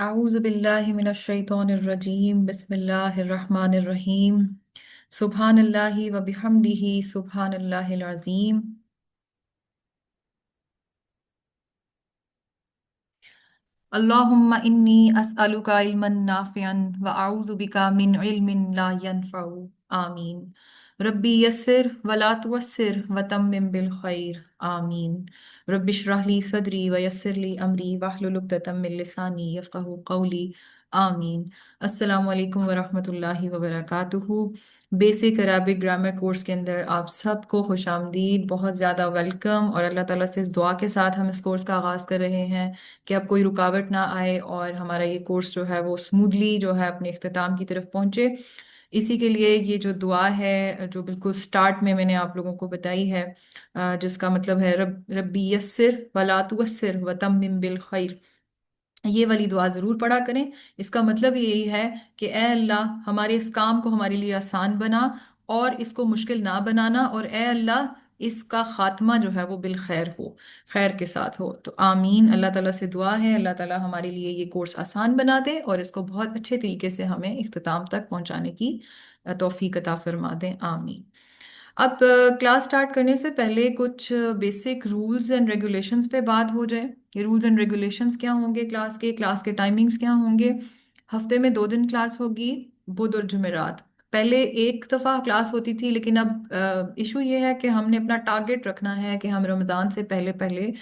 अऊज़ु बिल्लाहि मिनश शैतानिर रजीम बिस्मिल्लाहिर रहमानिर रहीम सुब्हानल्लाहि व बिहम्दिही सुब्हानल्लाहिल अज़ीम। अल्लाहुम्मा इन्नी अस्अलुका इल्मन नाफ़िअन व अऊज़ु बिका मिन इल्मिन ला यनफ़उ। आमीन। रब्बी यस्सिर वला तुअस्सिर व तम्मिम बिल खैर। आमीन। रब्बि इश्रह ली सदरी व यस्सिर ली अमरी वहलुल उक़दतम मिन लिसानी यफ़क़हू क़ौली। आमीन। अस्सलामु अलैकुम व रहमतुल्लाहि व बरकातुहू। बेसिक अरबिक ग्रामर कोर्स के अंदर आप सबको खुशामदीद, बहुत ज़्यादा वेलकम। और अल्लाह ताला से इस दुआ के साथ हम इस कोर्स का आगाज़ कर रहे हैं कि अब कोई रुकावट ना आए और हमारा ये कोर्स जो है वो स्मूथली जो है अपने इख्तिताम की तरफ पहुंचे। इसी के लिए ये जो दुआ है जो बिल्कुल स्टार्ट में मैंने आप लोगों को बताई है, जिसका मतलब है रब्बी यस्सिर वला तुअस्सिर व तम्मिम बिल खैर, ये वाली दुआ जरूर पढ़ा करें। इसका मतलब यही है कि ए अल्लाह, हमारे इस काम को हमारे लिए आसान बना और इसको मुश्किल ना बनाना, और ए अल्लाह, इसका खात्मा जो है वो बिल खैर हो, खैर के साथ हो। तो आमीन। अल्लाह ताला से दुआ है अल्लाह ताला हमारे लिए ये कोर्स आसान बना दे और इसको बहुत अच्छे तरीके से हमें इख्तिताम तक पहुंचाने की तौफीक अता फरमा दें। आमीन। अब क्लास स्टार्ट करने से पहले कुछ बेसिक रूल्स एंड रेगुलेशंस पे बात हो जाए। ये रूल्स एंड रेगुलेशंस क्या होंगे, क्लास के टाइमिंग्स क्या होंगे। हफ्ते में 2 दिन क्लास होगी, बुध और जुमेरात। पहले एक दफ़ा क्लास होती थी, लेकिन अब इशू ये है कि हमने अपना टारगेट रखना है कि हम रमज़ान से पहले पहले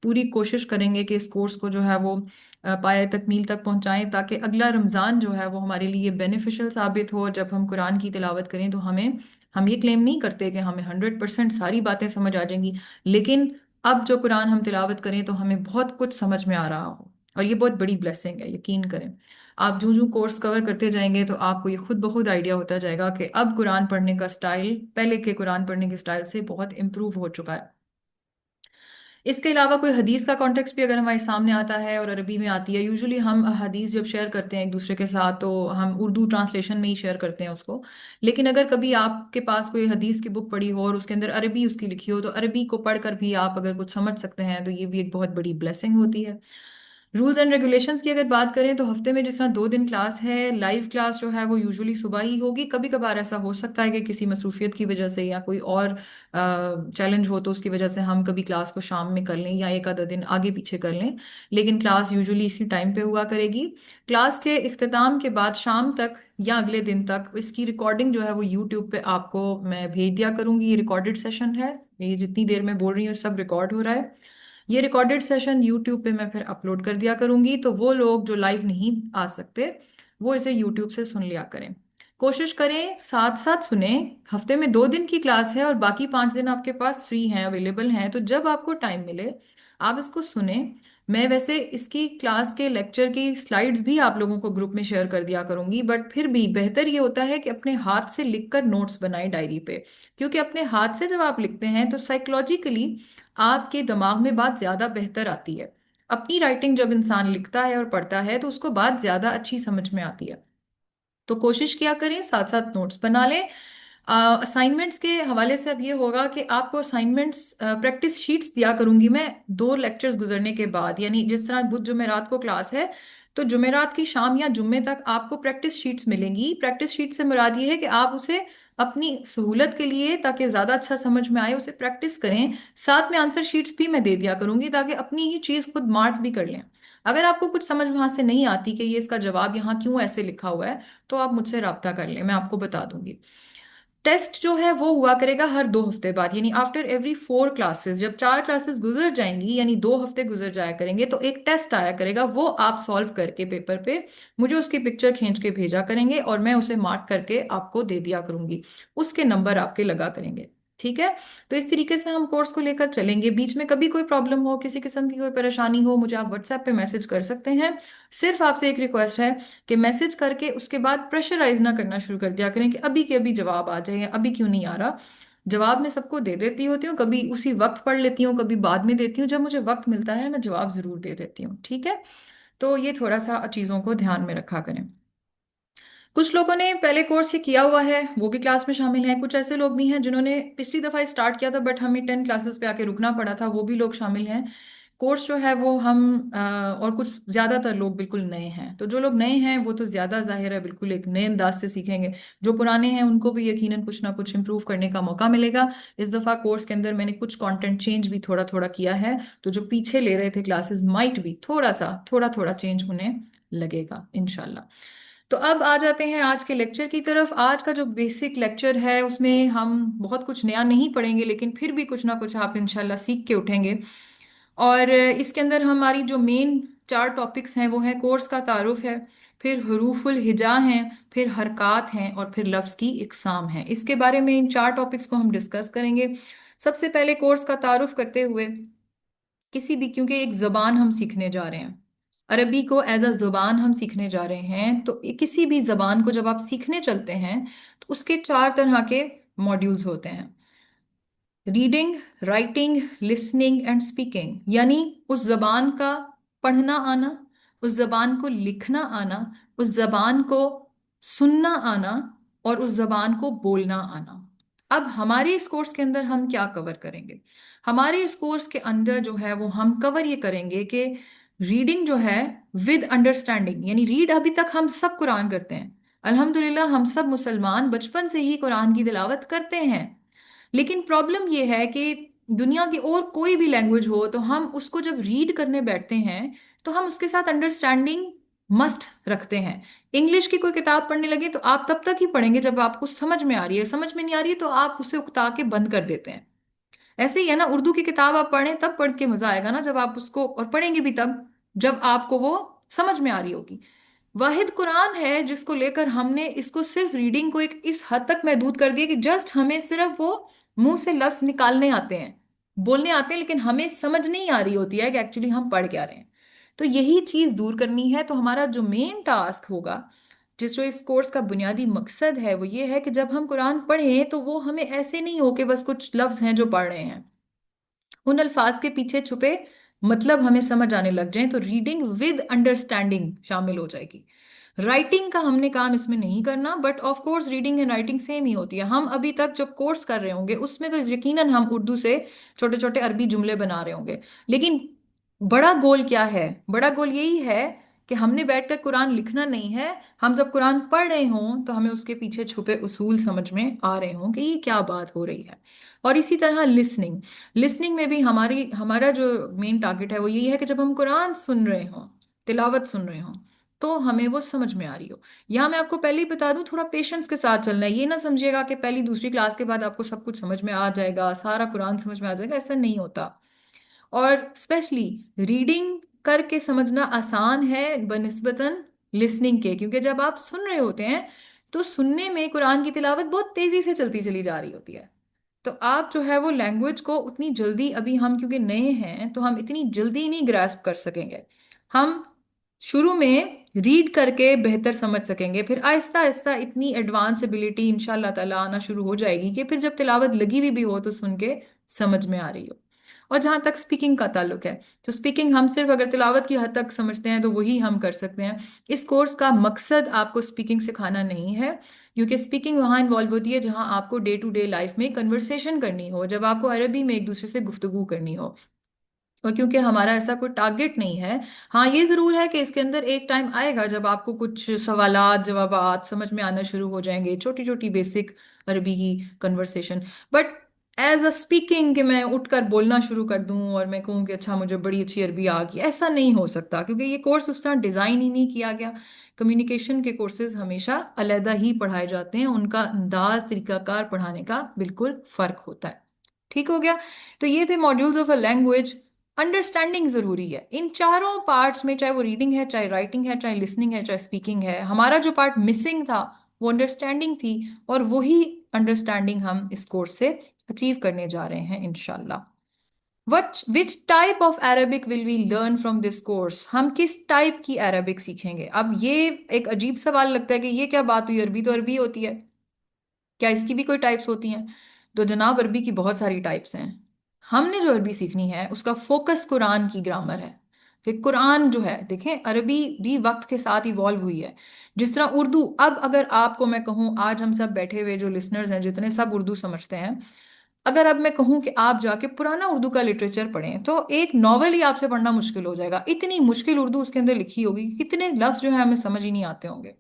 पूरी कोशिश करेंगे कि इस कोर्स को जो है वो पाए तकमील तक पहुंचाएं, ताकि अगला रमज़ान जो है वो हमारे लिए बेनिफिशियल साबित हो। जब हम कुरान की तिलावत करें तो हम ये क्लेम नहीं करते कि हमें 100% सारी बातें समझ आ जाएंगी, लेकिन अब जो कुरान हम तिलावत करें तो हमें बहुत कुछ समझ में आ रहा हो, और ये बहुत बड़ी ब्लेसिंग है, यकीन करें। आप जो जो कोर्स कवर करते जाएंगे तो आपको ये खुद ब खुद आइडिया होता जाएगा कि अब कुरान पढ़ने का स्टाइल पहले के कुरान पढ़ने के स्टाइल से बहुत इम्प्रूव हो चुका है। इसके अलावा कोई हदीस का कॉन्टेक्स्ट भी अगर हमारे सामने आता है और अरबी में आती है, यूजुअली हम हदीस जब शेयर करते हैं एक दूसरे के साथ तो हम उर्दू ट्रांसलेशन में ही शेयर करते हैं उसको। लेकिन अगर कभी आपके पास कोई हदीस की बुक पड़ी हो और उसके अंदर अरबी उसकी लिखी हो, तो अरबी को पढ़कर भी आप अगर कुछ समझ सकते हैं तो ये भी एक बहुत बड़ी ब्लेसिंग होती है। रूल्स एंड रेगुलेशंस की अगर बात करें तो हफ्ते में जिस तरह 2 दिन क्लास है, लाइव क्लास जो है वो यूजुअली सुबह ही होगी। कभी कभार ऐसा हो सकता है कि किसी मसरूफियत की वजह से या कोई और चैलेंज हो तो उसकी वजह से हम कभी क्लास को शाम में कर लें या एक आधा दिन आगे पीछे कर लें, लेकिन क्लास यूजुअली इसी टाइम पे हुआ करेगी। क्लास के इख्तिताम के बाद शाम तक या अगले दिन तक इसकी रिकॉर्डिंग जो है वो यूट्यूब पे आपको मैं भेज दिया करूंगी। ये रिकॉर्डेड सेशन है, ये जितनी देर में बोल रही हूँ सब रिकॉर्ड हो रहा है। ये रिकॉर्डेड सेशन यूट्यूब पे मैं फिर अपलोड कर दिया करूंगी, तो वो लोग जो लाइव नहीं आ सकते वो इसे यूट्यूब से सुन लिया करें। कोशिश करें साथ साथ सुने। हफ्ते में 2 दिन की क्लास है और बाकी 5 दिन आपके पास फ्री हैं, अवेलेबल हैं, तो जब आपको टाइम मिले आप इसको सुने। मैं वैसे इसकी क्लास के लेक्चर की स्लाइड्स भी आप लोगों को ग्रुप में शेयर कर दिया करूंगी, बट फिर भी बेहतर ये होता है कि अपने हाथ से लिखकर नोट्स बनाएं डायरी पे। क्योंकि अपने हाथ से जब आप लिखते हैं तो साइकोलॉजिकली आपके दिमाग में बात ज्यादा बेहतर आती है। अपनी राइटिंग जब इंसान लिखता है और पढ़ता है तो उसको बात ज्यादा अच्छी समझ में आती है। तो कोशिश किया करें साथ साथ नोट्स बना लें। असाइनमेंट्स के हवाले से अब ये होगा कि आपको असाइनमेंट्स प्रैक्टिस शीट्स दिया करूंगी मैं 2 लेक्चर्स गुजरने के बाद। यानी जिस तरह बुध जुमेरात को क्लास है, तो जुमेरात की शाम या जुम्मे तक आपको प्रैक्टिस शीट्स मिलेंगी। प्रैक्टिस शीट से मुराद ये है कि आप उसे अपनी सहूलत के लिए, ताकि ज़्यादा अच्छा समझ में आए, उसे प्रैक्टिस करें। साथ में आंसर शीट्स भी मैं दे दिया करूंगी ताकि अपनी ही चीज़ खुद मार्क भी कर लें। अगर आपको कुछ समझ वहां से नहीं आती कि ये इसका जवाब यहाँ क्यों ऐसे लिखा हुआ है, तो आप मुझसे रब्ता कर लें, मैं आपको बता दूंगी। टेस्ट जो है वो हुआ करेगा हर 2 हफ्ते बाद, यानी आफ्टर एवरी 4 क्लासेस। जब 4 क्लासेस गुजर जाएंगी यानी 2 हफ्ते गुजर जाया करेंगे तो एक टेस्ट आया करेगा, वो आप सॉल्व करके पेपर पे मुझे उसकी पिक्चर खींच के भेजा करेंगे और मैं उसे मार्क करके आपको दे दिया करूंगी। उसके नंबर आपके लगा करेंगे, ठीक है। तो इस तरीके से हम कोर्स को लेकर चलेंगे। बीच में कभी कोई प्रॉब्लम हो, किसी किस्म की कोई परेशानी हो, मुझे आप व्हाट्सएप पे मैसेज कर सकते हैं। सिर्फ आपसे एक रिक्वेस्ट है कि मैसेज करके उसके बाद प्रेशराइज ना करना शुरू कर दिया करें कि अभी के अभी जवाब आ जाए या अभी क्यों नहीं आ रहा। जवाब मैं सबको दे देती होती हूँ, कभी उसी वक्त पढ़ लेती हूँ, कभी बाद में देती हूँ। जब मुझे वक्त मिलता है मैं जवाब जरूर दे देती हूँ, ठीक है। तो ये थोड़ा सा चीज़ों को ध्यान में रखा करें। कुछ लोगों ने पहले कोर्स ये किया हुआ है, वो भी क्लास में शामिल हैं। कुछ ऐसे लोग भी हैं जिन्होंने पिछली दफा स्टार्ट किया था बट हमें 10 क्लासेस पे आके रुकना पड़ा था, वो भी लोग शामिल हैं। कोर्स जो है वो हम और कुछ ज़्यादातर लोग बिल्कुल नए हैं, तो जो लोग नए हैं वो तो ज़्यादा जाहिर है बिल्कुल एक नए अंदाज से सीखेंगे। जो पुराने हैं उनको भी यकीनन कुछ ना कुछ इम्प्रूव करने का मौका मिलेगा। इस दफ़ा कोर्स के अंदर मैंने कुछ कंटेंट चेंज भी थोड़ा थोड़ा किया है, तो जो पीछे ले रहे थे क्लासेस माइट भी थोड़ा थोड़ा चेंज होने लगेगा इंशाल्लाह। तो अब आ जाते हैं आज के लेक्चर की तरफ। आज का जो बेसिक लेक्चर है उसमें हम बहुत कुछ नया नहीं पढ़ेंगे, लेकिन फिर भी कुछ ना कुछ आप इंशाल्लाह सीख के उठेंगे। और इसके अंदर हमारी जो मेन 4 टॉपिक्स हैं वो हैं कोर्स का तारुफ है, फिर हरूफुल हिजा हैं, फिर हरकात हैं, और फिर लफ्ज़ की इकसाम है। इसके बारे में इन 4 टॉपिक्स को हम डिस्कस करेंगे। सबसे पहले कोर्स का तारुफ करते हुए, किसी भी, क्योंकि एक ज़बान हम सीखने जा रहे हैं, अरबी को एज अ ज़बान हम सीखने जा रहे हैं, तो किसी भी ज़बान को जब आप सीखने चलते हैं तो उसके 4 तरह के मॉड्यूल्स होते हैं: reading, writing, listening and speaking. यानी उस जबान का पढ़ना आना, उस जबान को लिखना आना, उस जबान को सुनना आना, और उस जबान को बोलना आना। अब हमारे इस कोर्स के अंदर हम क्या कवर करेंगे? हमारे इस कोर्स के अंदर जो है वो हम कवर ये करेंगे कि रीडिंग जो है विद अंडरस्टैंडिंग, यानी रीड अभी तक हम सब कुरान करते हैं, अल्हम्दुलिल्लाह हम सब मुसलमान बचपन से ही कुरान की तिलावत करते हैं। लेकिन प्रॉब्लम यह है कि दुनिया की और कोई भी लैंग्वेज हो तो हम उसको जब रीड करने बैठते हैं तो हम उसके साथ अंडरस्टैंडिंग मस्ट रखते हैं। इंग्लिश की कोई किताब पढ़ने लगे तो आप तब तक ही पढ़ेंगे जब आपको समझ में आ रही है, समझ में नहीं आ रही है तो आप उसे उकता के बंद कर देते हैं। ऐसे ही है ना, उर्दू की किताब आप पढ़ें तब पढ़ के मजा आएगा ना जब आप उसको, और पढ़ेंगे भी तब जब आपको वो समझ में आ रही होगी। वाहिद कुरान है जिसको लेकर हमने इसको सिर्फ रीडिंग को एक इस हद तक महदूद कर दिया कि जस्ट हमें सिर्फ वो मुंह से लफ्ज निकालने आते हैं, बोलने आते हैं, लेकिन हमें समझ नहीं आ रही होती है कि एक्चुअली हम पढ़ क्या रहे हैं। तो यही चीज दूर करनी है। तो हमारा जो मेन टास्क होगा, जिस जो इस कोर्स का बुनियादी मकसद है, वो ये है कि जब हम कुरान पढ़ें तो वो हमें ऐसे नहीं हो कि बस कुछ लफ्ज हैं जो पढ़ रहे हैं, उन अल्फाज के पीछे छुपे मतलब हमें समझ आने लग जाए। तो रीडिंग विद अंडरस्टैंडिंग शामिल हो जाएगी। राइटिंग का हमने काम इसमें नहीं करना, but of course reading and writing same ही होती है। हम अभी तक जब कोर्स कर रहे होंगे उसमें तो यकीनन हम उर्दू से छोटे छोटे अरबी जुमले बना रहे होंगे, लेकिन बड़ा गोल क्या है? बड़ा गोल यही है कि हमने बैठकर कुरान लिखना नहीं है। हम जब कुरान पढ़ रहे हों तो हमें उसके पीछे छुपे उसूल समझ में आ रहे हों कि ये क्या बात हो रही है। और इसी तरह लिसनिंग, लिसनिंग में भी हमारा जो मेन टारगेट है वो यही है कि जब हम कुरान सुन रहे हों, तिलावत सुन रहे हों, तो हमें वो समझ में आ रही हो। यहाँ मैं आपको पहले ही बता दूं, थोड़ा पेशेंस के साथ चलना है। ये ना समझिएगा कि पहली दूसरी क्लास के बाद आपको सब कुछ समझ में आ जाएगा, सारा कुरान समझ में आ जाएगा, ऐसा नहीं होता। और स्पेशली रीडिंग करके समझना आसान है बनिस्बतन लिसनिंग के, क्योंकि जब आप सुन रहे होते हैं तो सुनने में कुरान की तिलावत बहुत तेजी से चलती चली जा रही होती है। तो आप जो है वो लैंग्वेज को उतनी जल्दी, अभी हम क्योंकि नए हैं तो हम इतनी जल्दी नहीं ग्रास्प कर सकेंगे। हम शुरू में रीड करके बेहतर समझ सकेंगे, फिर आहिस्ता आहिस्ता इतनी एडवांस एबिलिटी इंशाल्लाह ताला आना शुरू हो जाएगी कि फिर जब तिलावत लगी हुई भी हो तो सुन के समझ में आ रही हो। और जहाँ तक स्पीकिंग का ताल्लुक है, तो स्पीकिंग हम सिर्फ अगर तिलावत की हद तक समझते हैं तो वही हम कर सकते हैं। इस कोर्स का मकसद आपको स्पीकिंग सिखाना नहीं है, क्योंकि स्पीकिंग वहाँ इन्वॉल्व होती है जहाँ आपको डे टू डे लाइफ में कन्वर्सेशन करनी हो, जब आपको अरबी में एक दूसरे से गुफ्तगू करनी हो। और क्योंकि हमारा ऐसा कोई टारगेट नहीं है, हाँ ये जरूर है कि इसके अंदर एक टाइम आएगा जब आपको कुछ सवालात जवाबात समझ में आना शुरू हो जाएंगे, छोटी छोटी बेसिक अरबी की conversation. But as a speaking कि मैं उठकर बोलना शुरू कर दूं और मैं कहूँ कि अच्छा मुझे बड़ी अच्छी अरबी आ गई, ऐसा नहीं हो सकता, क्योंकि ये कोर्स उस तरह डिजाइन ही नहीं किया गया। कम्युनिकेशन के कोर्सेज हमेशा अलहदा ही पढ़ाए जाते हैं, उनका अंदाज तरीकाकार पढ़ाने का बिल्कुल फर्क होता है। ठीक हो गया? तो ये थे modules of a language. Understanding जरूरी है इन चारों पार्ट्स में, चाहे वो रीडिंग है, चाहे राइटिंग है, चाहे लिसनिंग है, चाहे स्पीकिंग है। हमारा जो पार्ट मिसिंग था वो अंडरस्टैंडिंग थी, और वही अंडरस्टैंडिंग हम इस कोर्स से अचीव करने जा रहे हैं इंशाल्लाह। Which type of Arabic will we learn from this course? हम किस टाइप की अरेबिक सीखेंगे? अब ये एक अजीब सवाल लगता है कि ये क्या बात हुई, अरबी तो अरबी होती है, क्या इसकी भी कोई टाइप्स होती हैं? तो जनाब अरबी की बहुत सारी टाइप्स हैं। हमने जो अरबी सीखनी है उसका फोकस कुरान की ग्रामर है। फिर कुरान जो है, देखें अरबी भी वक्त के साथ इवॉल्व हुई है, जिस तरह उर्दू। अब अगर आपको मैं कहूँ, आज हम सब बैठे हुए जो लिसनर्स हैं जितने, सब उर्दू समझते हैं, अगर अब मैं कहूं कि आप जाके पुराना उर्दू का लिटरेचर पढ़ें तो एक नॉवेल ही आपसे पढ़ना मुश्किल हो जाएगा, इतनी मुश्किल उर्दू उसके अंदर लिखी होगी, कितने लफ्ज जो है हमें समझ ही नहीं आते होंगे।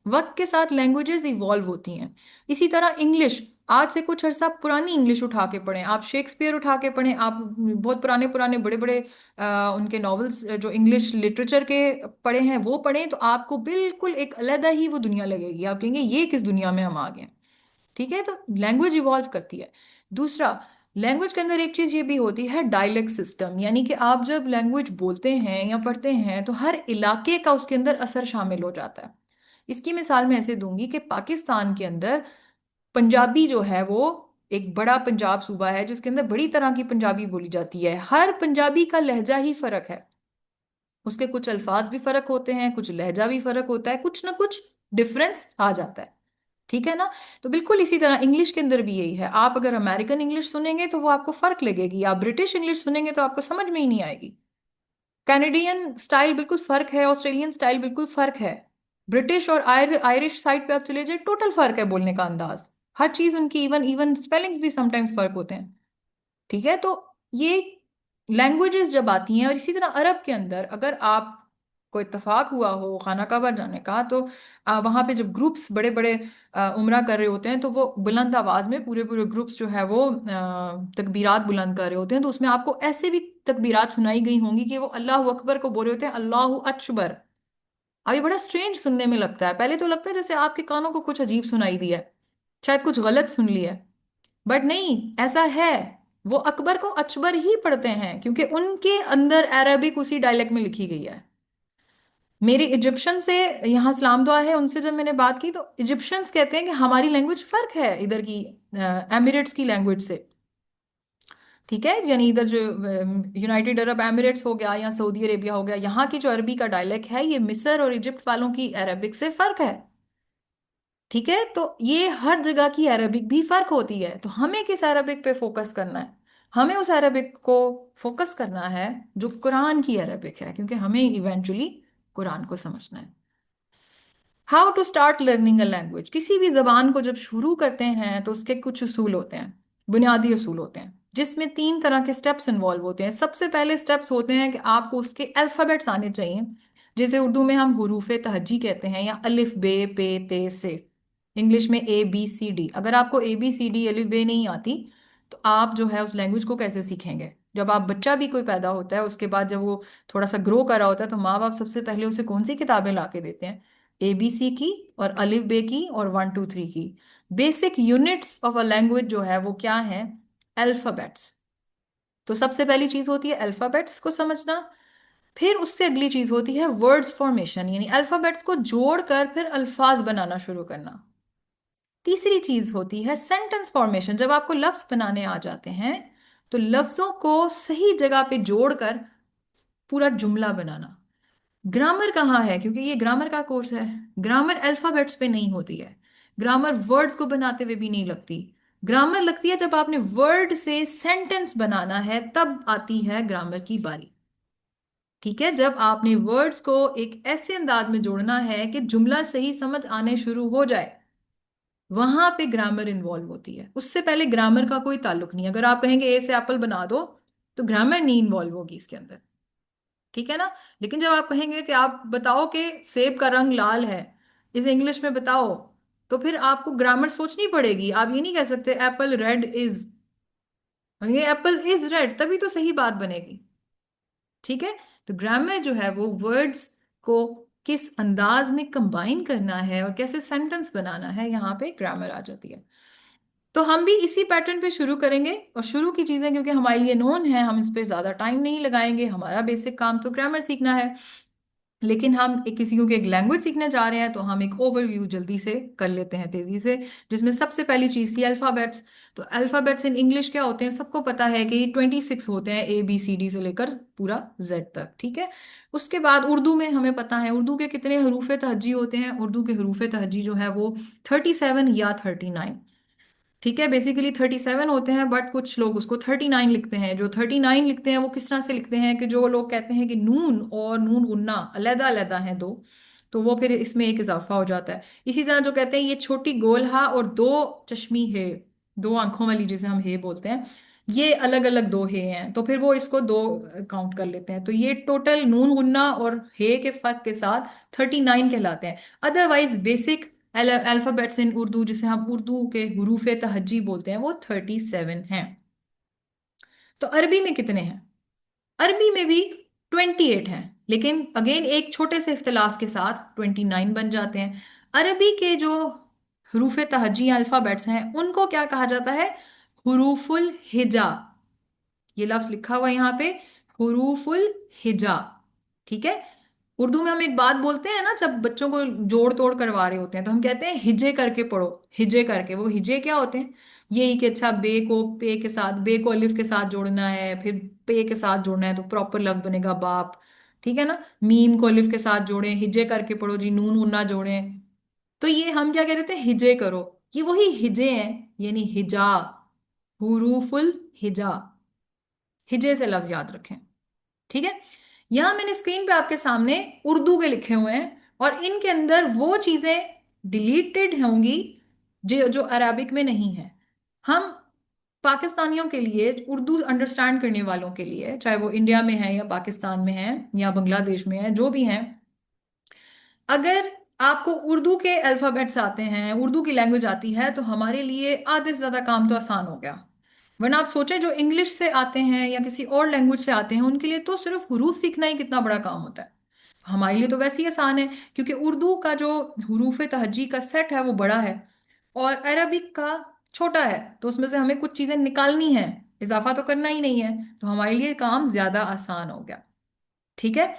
वक्त के साथ लैंग्वेजेस इवॉल्व होती हैं। इसी तरह इंग्लिश, आज से कुछ अर्सा पुरानी इंग्लिश उठा के पढ़ें, आप शेक्सपियर उठा के पढ़ें, आप बहुत पुराने पुराने बड़े बड़े उनके नॉवेल्स जो इंग्लिश लिटरेचर के पढ़े हैं वो पढ़ें, तो आपको बिल्कुल एक अलग ही वो दुनिया लगेगी, आप कहेंगे ये किस दुनिया में हम आ गए हैं। ठीक है, तो लैंग्वेज इवॉल्व करती है। दूसरा, लैंग्वेज के अंदर एक चीज ये भी होती है डायलेक्ट सिस्टम, यानी कि आप जब लैंग्वेज बोलते हैं या पढ़ते हैं तो हर इलाके का उसके अंदर असर शामिल हो जाता है। इसकी मिसाल मैं ऐसे दूंगी कि पाकिस्तान के अंदर पंजाबी जो है वो एक बड़ा पंजाब सूबा है जिसके अंदर बड़ी तरह की पंजाबी बोली जाती है, हर पंजाबी का लहजा ही फर्क है, उसके कुछ अल्फाज भी फर्क होते हैं, कुछ लहजा भी फर्क होता है, कुछ ना कुछ डिफरेंस आ जाता है। ठीक है ना। तो बिल्कुल इसी तरह इंग्लिश के अंदर भी यही है, आप अगर अमेरिकन इंग्लिश सुनेंगे तो वो आपको फर्क लगेगी, आप ब्रिटिश इंग्लिश सुनेंगे तो आपको समझ में ही नहीं आएगी। कैनेडियन स्टाइल बिल्कुल फर्क है, ऑस्ट्रेलियन स्टाइल बिल्कुल फर्क है, ब्रिटिश और आयरिश साइड पे आप चले जाए टोटल फर्क है बोलने का अंदाज, हर चीज उनकी, इवन इवन स्पेलिंग्स भी समटाइम्स फर्क होते हैं। ठीक है, तो ये लैंग्वेजेस जब आती हैं, और इसी तरह अरब के अंदर अगर आप को इत्तेफाक हुआ हो खाना काबा जाने का, तो वहां पे जब ग्रुप्स बड़े बड़े उम्रा कर रहे होते हैं तो वो बुलंद आवाज में पूरे पूरे ग्रुप्स जो है वो तकबीरात बुलंद कर रहे होते हैं, तो उसमें आपको ऐसे भी तकबीरात सुनाई गई होंगी कि वो अल्लाह अकबर को बोल रहे होते हैं, अल्लाह अकबर। अब ये बड़ा स्ट्रेंज सुनने में लगता है, पहले तो लगता है जैसे आपके कानों को कुछ अजीब सुनाई दिया है, शायद कुछ गलत सुन लिया है, बट नहीं, ऐसा है। वो अकबर को अचबर ही पढ़ते हैं क्योंकि उनके अंदर अरबिक उसी डायलेक्ट में लिखी गई है। मेरे इजिप्शियन से यहाँ सलाम दुआ है, उनसे जब मैंने बात की तो इजिप्शियंस कहते हैं कि हमारी लैंग्वेज फर्क है इधर की एमिरेट्स की लैंग्वेज से। ठीक है, यानी इधर जो यूनाइटेड अरब एमिरेट्स हो गया या सऊदी अरेबिया हो गया, यहाँ की जो अरबी का डायलेक्ट है ये मिस्र और इजिप्ट वालों की अरबिक से फर्क है। ठीक है, तो ये हर जगह की अरबिक भी फर्क होती है, तो हमें किस अरबिक पे फोकस करना है, हमें उस अरबिक को फोकस करना है जो कुरान की अरबिक है, क्योंकि हमें इवेंचुअली कुरान को समझना है। How to start learning a language, किसी भी जबान को जब शुरू करते हैं तो उसके कुछ उसूल होते हैं, बुनियादी उसूल होते हैं, जिसमें तीन तरह के स्टेप्स इन्वॉल्व होते हैं। सबसे पहले स्टेप्स होते हैं कि आपको उसके अल्फाबेट्स आने चाहिए, जैसे उर्दू में हम हुरूफ तहज्जी कहते हैं, या अलिफ बे पे ते से, इंग्लिश में ए बी सी डी। अगर आपको ए बी सी डी अलिफ बे नहीं आती तो आप जो है उस लैंग्वेज को कैसे सीखेंगे। जब आप बच्चा भी कोई पैदा होता है उसके बाद जब वो थोड़ा सा ग्रो कर रहा होता है तो माँ बाप सबसे पहले उसे कौन सी किताबें ला के देते हैं, एबीसी की और अलिफ बे की और 1 2 3 की। Basic units of a language जो है वो क्या है, अल्फाबेट्स। तो सबसे पहली चीज होती है अल्फाबेट्स को समझना, फिर उससे अगली चीज होती है वर्ड्स फॉर्मेशन, यानी अल्फाबेट्स को जोड़कर फिर अल्फाज बनाना शुरू करना। तीसरी चीज होती है सेंटेंस फॉर्मेशन, जब आपको लफ्ज बनाने आ जाते हैं तो लफ्जों को सही जगह पे जोड़कर पूरा जुमला बनाना। ग्रामर कहाँ है, क्योंकि ये ग्रामर का कोर्स है, ग्रामर अल्फाबेट्स पे नहीं होती है, ग्रामर वर्ड्स को बनाते हुए भी नहीं लगती। ग्रामर लगती है जब आपने वर्ड से सेंटेंस बनाना है, तब आती है ग्रामर की बारी। ठीक है, जब आपने वर्ड्स को एक ऐसे अंदाज में जोड़ना है कि जुमला सही समझ आने शुरू हो जाए, वहां पे ग्रामर इन्वॉल्व होती है, उससे पहले ग्रामर का कोई ताल्लुक नहीं। अगर आप कहेंगे ए से एप्पल बना दो तो ग्रामर नहीं इन्वॉल्व होगी इसके अंदर। ठीक है ना। लेकिन जब आप कहेंगे कि आप बताओ कि सेब का रंग लाल है, इसे इंग्लिश में बताओ, तो फिर आपको ग्रामर सोचनी पड़ेगी, आप ये नहीं कह सकते एप्पल रेड इज, ये एप्पल इज रेड, तभी तो सही बात बनेगी। ठीक है, तो ग्रामर जो है वो वर्ड्स को किस अंदाज में कंबाइन करना है और कैसे सेंटेंस बनाना है, यहाँ पे ग्रामर आ जाती है। तो हम भी इसी पैटर्न पे शुरू करेंगे, और शुरू की चीजें क्योंकि हमारे लिए नोन है, हम इस पे ज्यादा टाइम नहीं लगाएंगे, हमारा बेसिक काम तो ग्रामर सीखना है। लेकिन हम एक किसी को एक लैंग्वेज सीखने जा रहे हैं तो हम एक ओवरव्यू जल्दी से कर लेते हैं तेजी से, जिसमें सबसे पहली चीज थी अल्फाबेट्स। तो अल्फाबेट्स इन इंग्लिश क्या होते हैं, सबको पता है कि 26 होते हैं, ए बी सी डी से लेकर पूरा जेड तक। ठीक है, उसके बाद उर्दू में हमें पता है उर्दू के कितने हरूफ तहज्जी होते हैं, उर्दू के हरूफ तहज्जी जो है वो 37 या 39। ठीक है, बेसिकली 37 होते हैं, बट कुछ लोग उसको 39 लिखते हैं। जो 39 लिखते हैं वो किस तरह से लिखते हैं कि जो लोग कहते हैं कि नून और नून गुन्ना अलहदा अलहदा हैं दो, तो वो फिर इसमें एक इजाफा हो जाता है। इसी तरह जो कहते हैं ये छोटी गोल हा और दो चश्मी है, दो आंखों वाली जिसे हम हे बोलते हैं, ये अलग अलग दो हे हैं, तो फिर वो इसको दो काउंट कर लेते हैं। तो ये टोटल नून गुन्ना और हे के फर्क के साथ 39 कहलाते हैं। अदरवाइज बेसिक अल्फाबेट्स इन उर्दू, जिसे हम उर्दू के हरूफ तहज्जी बोलते हैं, वो 37 हैं। तो अरबी में कितने हैं? अरबी में भी 28 हैं, लेकिन अगेन एक छोटे से इख्तिलाफ के साथ 29 बन जाते हैं। अरबी के जो हरूफ तहज्जी अल्फाबेट्स हैं उनको क्या कहा जाता है? हुरूफुल हिजा। ये लफ्ज लिखा हुआ है यहाँ पे, हुरूफुल हिजा। ठीक है। उर्दू में हम एक बात बोलते हैं ना, जब बच्चों को जोड़ तोड़ करवा रहे होते हैं तो हम कहते हैं हिजे करके पढ़ो। हिजे करके, वो हिजे क्या होते हैं? यही कि अच्छा बे को पे के साथ, बे को अलिफ के साथ जोड़ना है, फिर पे के साथ जोड़ना है तो प्रॉपर लफ्ज बनेगा बाप। ठीक है ना। मीम को अलिफ के साथ जोड़ें, हिजे करके पढ़ो जी, नून उन्ना जोड़ें। तो ये हम क्या कह रहे थे? हिजे करो। ये वही हिजे हैं, यानी हिजा, हुरूफुल हिजा। हिजे से लफ्ज याद रखें। ठीक है। यहां मैंने स्क्रीन पे आपके सामने उर्दू के लिखे हुए हैं, और इनके अंदर वो चीजें डिलीटेड होंगी जो जो अरबिक में नहीं है। हम पाकिस्तानियों के लिए, उर्दू अंडरस्टैंड करने वालों के लिए, चाहे वो इंडिया में है या पाकिस्तान में है या बांग्लादेश में है, जो भी हैं, अगर आपको उर्दू के अल्फाबेट्स आते हैं, उर्दू की लैंग्वेज आती है, तो हमारे लिए आधे से ज्यादा काम तो आसान हो गया। वरना आप सोचें जो इंग्लिश से आते हैं या किसी और लैंग्वेज से आते हैं, उनके लिए तो सिर्फ हुरूफ सीखना ही कितना बड़ा काम होता है। हमारे लिए तो वैसे ही आसान है, क्योंकि उर्दू का जो हुरूफ तहज्जी का सेट है वो बड़ा है, और अरबिक का छोटा है। तो उसमें से हमें कुछ चीजें निकालनी है, इजाफा तो करना ही नहीं है। तो हमारे लिए काम ज्यादा आसान हो गया। ठीक है।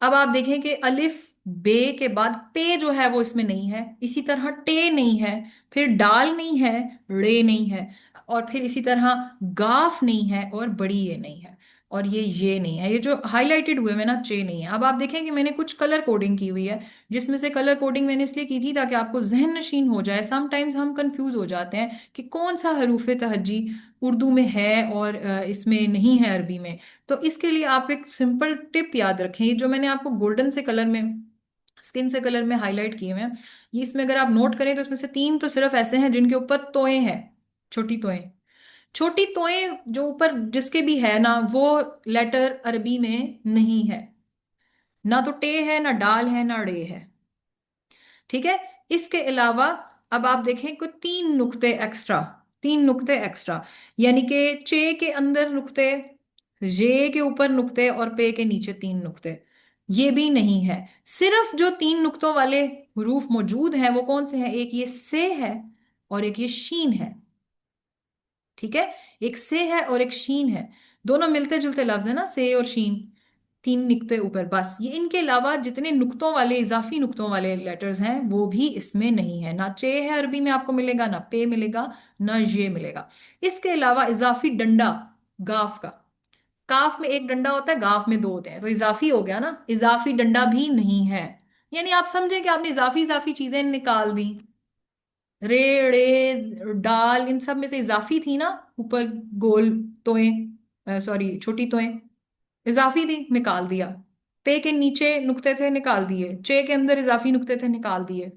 अब आप देखें कि अलिफ बे के बाद पे जो है वो इसमें नहीं है, इसी तरह टे नहीं है, फिर डाल नहीं है, रे नहीं है, और फिर इसी तरह गाफ नहीं है, और बड़ी ये नहीं है, और ये नहीं है। ये जो हाईलाइटेड हुए हैं ना, चे नहीं है। अब आप देखें कि मैंने कुछ कलर कोडिंग की हुई है, जिसमें से कलर कोडिंग मैंने इसलिए की थी ताकि आपको जहन नशीन हो जाए। समटाइम्स हम कंफ्यूज हो जाते हैं कि कौन सा हरूफ तहज्जी उर्दू में है और इसमें नहीं है अरबी में। तो इसके लिए आप एक सिंपल टिप याद रखें, ये जो मैंने आपको गोल्डन से कलर में, स्किन से कलर में हाईलाइट किए हुए हैं, ये इसमें अगर आप नोट करें तो इसमें से तीन तो सिर्फ ऐसे हैं जिनके ऊपर तोएं हैं, छोटी तोएं। छोटी तोएं जो ऊपर जिसके भी है ना, वो लेटर अरबी में नहीं है। ना तो टे है, ना डाल है, ना रे है। ठीक है। इसके अलावा अब आप देखें कुछ तीन नुक्ते एक्स्ट्रा, तीन नुक्ते एक्स्ट्रा, यानी कि चे के अंदर नुक्ते, जे के ऊपर नुक्ते, और पे के नीचे तीन नुक्ते, ये भी नहीं है। सिर्फ जो तीन नुक्तों वाले हरूफ मौजूद हैं वो कौन से हैं? एक ये से है, और एक ये शीन है। ठीक है। एक से है और एक शीन है, दोनों मिलते जुलते लफ्ज है ना, से और शीन। तीन नुक्ते ऊपर बस, ये इनके अलावा जितने नुक्तों वाले, इजाफी नुक्तों वाले लेटर्स हैं वो भी इसमें नहीं है। ना चे है अरबी में आपको मिलेगा, ना पे मिलेगा, ना ये मिलेगा। इसके अलावा इजाफी डंडा, गाफ का, काफ में एक डंडा होता है, गाफ में दो होते हैं, तो इजाफी हो गया ना, इजाफी डंडा भी नहीं है। यानी आप समझे कि आपने इजाफी इजाफी चीजें निकाल दी। रे, रे, डाल, इन सब में से इजाफी थी ना, ऊपर गोल तोएं, सॉरी छोटी तोएं, इजाफी थी, निकाल दिया। पे के नीचे नुक्ते थे, निकाल दिए। चे के अंदर इजाफी नुक्ते थे, निकाल दिए।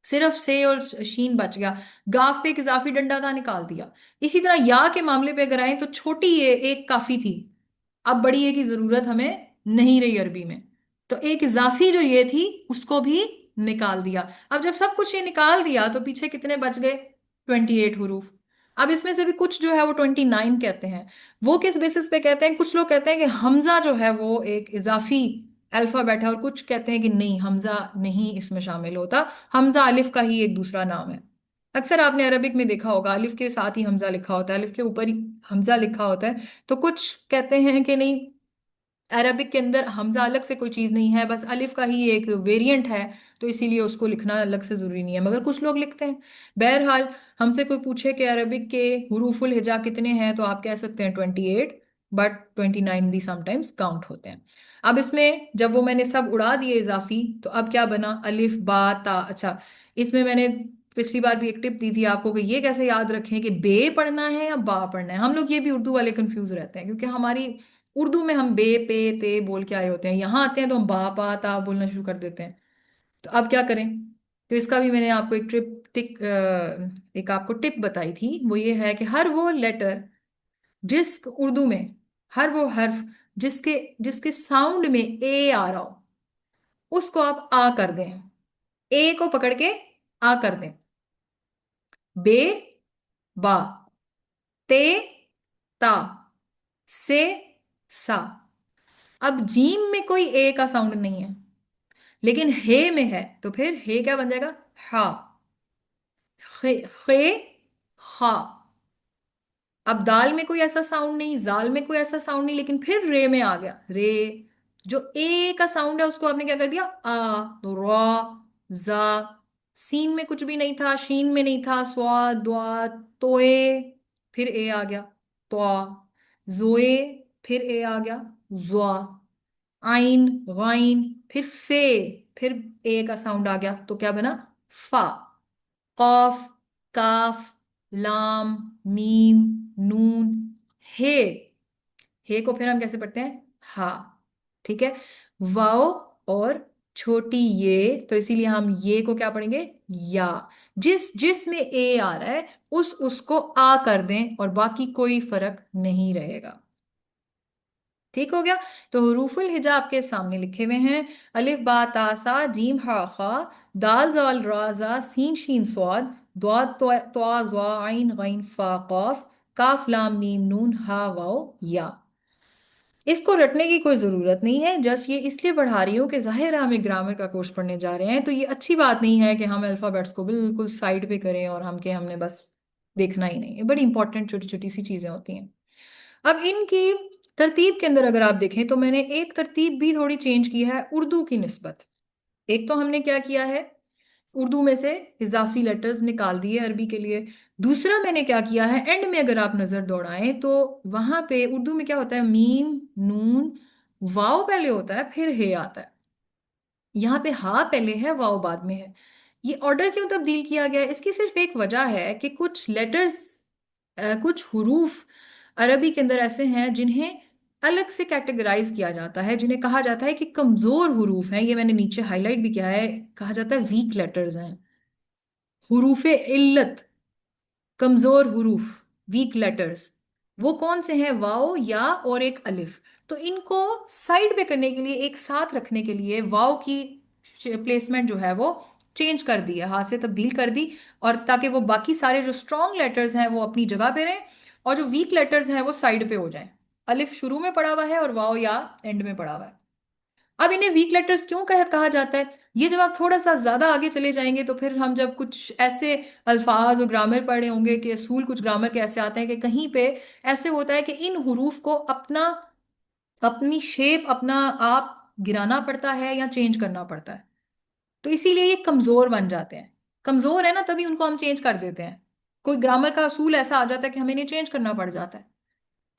सिर्फ से और शीन बच गया। गाफ पे एक इजाफी डंडा था, निकाल दिया। इसी तरह या के मामले पे अगर आए तो छोटी ये एक काफी थी, अब बड़ी ए की जरूरत हमें नहीं रही अरबी में, तो एक इजाफी जो ये थी उसको भी निकाल दिया। अब जब सब कुछ ये निकाल दिया तो पीछे कितने बच गए? 28 हरूफ। अब इसमें से भी कुछ जो है वो 29 कहते हैं। वो किस बेसिस पे कहते हैं? कुछ लोग कहते हैं कि हमजा जो है वो एक इजाफी अल्फाबेट है, और कुछ कहते हैं कि नहीं, हमजा नहीं इसमें शामिल होता, हमजा अलिफ का ही एक दूसरा नाम है। अक्सर आपने अरबिक में देखा होगा अलिफ के साथ ही हमजा लिखा होता है, अलिफ के ऊपर ही हमजा लिखा होता है। तो कुछ कहते हैं कि नहीं, अरबिक के अंदर हमजा अलग से कोई चीज नहीं है, बस अलिफ का ही एक वेरिएंट है, तो इसीलिए उसको लिखना अलग से जरूरी नहीं है, मगर कुछ लोग लिखते हैं। बहरहाल, हमसे कोई पूछे कि अरबिक के हुरूफुल हिजा कितने हैं, तो आप कह सकते हैं 28, बट 29 भी समटाइम्स काउंट होते हैं। अब इसमें जब वो मैंने सब उड़ा दिए इजाफी, तो अब क्या बना? अलिफ बा ता। अच्छा, इसमें मैंने पिछली बार भी एक टिप दी थी आपको कि ये कैसे याद रखें कि बे पढ़ना है या बा पढ़ना है। हम लोग ये भी उर्दू वाले कंफ्यूज रहते हैं, क्योंकि हमारी उर्दू में हम बे पे ते बोल के आए होते हैं, यहाँ आते हैं तो हम बा पा ता बोलना शुरू कर देते हैं। तो अब क्या करें? तो इसका भी मैंने आपको एक आपको टिप बताई थी, वो ये है कि हर वो लेटर जिस उर्दू में, हर वो हर्फ जिसके जिसके साउंड में ए आ रहा हो, उसको आप आ कर दें। ए को पकड़ के आ कर दें। बे, बा, ते, ता, से, सा। अब जीम में कोई ए का साउंड नहीं है, लेकिन हे में है, तो फिर हे क्या बन जाएगा? हा। खे, खे, हा। अब दाल में कोई ऐसा साउंड नहीं, जाल में कोई ऐसा साउंड नहीं, लेकिन फिर रे में आ गया रे। जो ए का साउंड है उसको आपने क्या कर दिया? आ। तो रॉ, जा। सीन में कुछ भी नहीं था, शीन में नहीं था, स्वा, द्वा, तोए, फिर ए आ गया तो। जोए, फिर ए आ गया जुआ। आइन, गाइन, फिर फे, फिर ए का साउंड आ गया तो क्या बना? फा। कॉफ, काफ, लाम, मीम, नून, हे। हे को फिर हम कैसे पढ़ते हैं? हा। ठीक है। वाओ और छोटी ये, तो इसीलिए हम ये को क्या पढ़ेंगे? या। जिस जिस में ए आ रहा है उसको आ कर दें और बाकी कोई फर्क नहीं रहेगा। ठीक हो गया। तो हुरूफुल हिजा आपके सामने लिखे हुए हैं। अलिफ बा ता सा जीम हा खा, दाल जाल रा जा सीन शीन स्वाद, द्वाद त्वा ज़ा आइन गैन फा कॉफ, काफ लाम मीम नून हा वाओ या। इसको रटने की कोई ज़रूरत नहीं है, जस्ट ये इसलिए बढ़ा रही हूँ कि जाहिर है हमें ग्रामर का कोर्स पढ़ने जा रहे हैं, तो ये अच्छी बात नहीं है कि हम अल्फ़ाबेट्स को बिल्कुल साइड पे करें और हमने बस देखना ही नहीं है। बड़ी इंपॉर्टेंट छोटी छोटी सी चीज़ें होती हैं। अब इनकी तरतीब के अंदर अगर आप देखें तो मैंने एक तरतीब भी थोड़ी चेंज की है उर्दू की निस्बत। एक तो हमने क्या किया है, उर्दू में से इजाफी लेटर्स निकाल दिए अरबी के लिए। दूसरा मैंने क्या किया है, एंड में अगर आप नजर दौड़ाएं तो वहां पे उर्दू में क्या होता है, मीम, नून, वाव पहले होता है, फिर हे आता है। यहाँ पे हा पहले है, वाव बाद में है। ये ऑर्डर क्यों तब्दील किया गया है? इसकी सिर्फ एक वजह है कि कुछ लेटर्स, कुछ हुरूफ अरबी के अंदर ऐसे हैं जिन्हें अलग से कैटेगराइज किया जाता है, जिन्हें कहा जाता है कि कमजोर हुरूफ हैं। ये मैंने नीचे हाईलाइट भी किया है, कहा जाता है वीक लेटर्स हैं, हुरूफे इल्लत, कमजोर हुरूफ, वीक लेटर्स। वो कौन से हैं? वाओ, या और एक अलिफ। तो इनको साइड पे करने के लिए, एक साथ रखने के लिए वाओ की प्लेसमेंट जो है वो चेंज कर दी है, हाथ से तब्दील कर दी, और ताकि वो बाकी सारे जो स्ट्रॉन्ग लेटर्स हैं वो अपनी जगह पे रहें और जो वीक लेटर्स हैं वो साइड पे हो जाएं। अलिफ शुरू में पड़ा हुआ है और वाओ या एंड में पड़ा हुआ है। अब इन्हें वीक लेटर्स क्यों कहा जाता है, ये जब आप थोड़ा सा ज्यादा आगे चले जाएंगे तो फिर हम जब कुछ ऐसे अल्फाज और ग्रामर पढ़े होंगे कि असूल कुछ ग्रामर के ऐसे आते हैं कि कहीं पे ऐसे होता है कि इन हुरूफ को अपना, अपनी शेप, अपना आप गिराना पड़ता है या चेंज करना पड़ता है, तो इसीलिए ये कमजोर बन जाते हैं। कमजोर है ना, तभी उनको हम चेंज कर देते हैं। कोई ग्रामर का असूल ऐसा आ जाता है कि हमें इन्हें चेंज करना पड़ जाता है।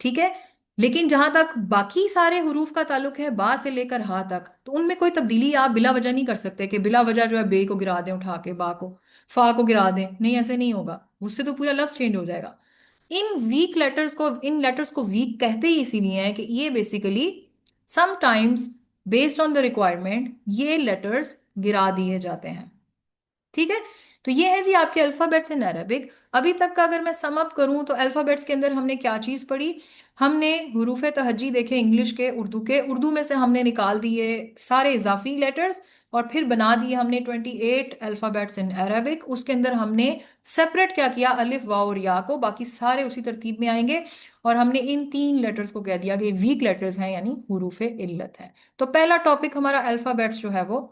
ठीक है। लेकिन जहां तक बाकी सारे हुरूफ का ताल्लुक है, बा से लेकर हा तक, तो उनमें कोई तब्दीली आप बिला वजह नहीं कर सकते कि बिला वजह जो है बे को गिरा दें उठा के, बा को, फा को गिरा दें। नहीं, ऐसे नहीं होगा, उससे तो पूरा लफ्ज चेंज हो जाएगा। इन लेटर्स को वीक कहते ही इसीलिए है कि ये basically sometimes based on the requirement ये लेटर्स गिरा दिए जाते हैं। ठीक है। तो ये है जी आपके अल्फाबेट्स इन अरबिक। अभी तक का अगर मैं सम अप करूं तो अल्फाबेट्स के अंदर हमने क्या चीज पढ़ी? हमने हुरूफ तहज्जी देखे इंग्लिश के, उर्दू के। उर्दू में से हमने निकाल दिए सारे इजाफी लेटर्स और फिर बना दिए हमने 28 अल्फाबेट्स इन अरबिक। उसके अंदर हमने सेपरेट क्या किया, अलिफ, वाव और या को, बाकी सारे उसी तरतीब में आएंगे। और हमने इन तीन लेटर्स को कह दिया कि वीक लेटर्स हैं, यानी हुरूफ इल्लत है। तो पहला टॉपिक हमारा अल्फाबेट्स जो है वो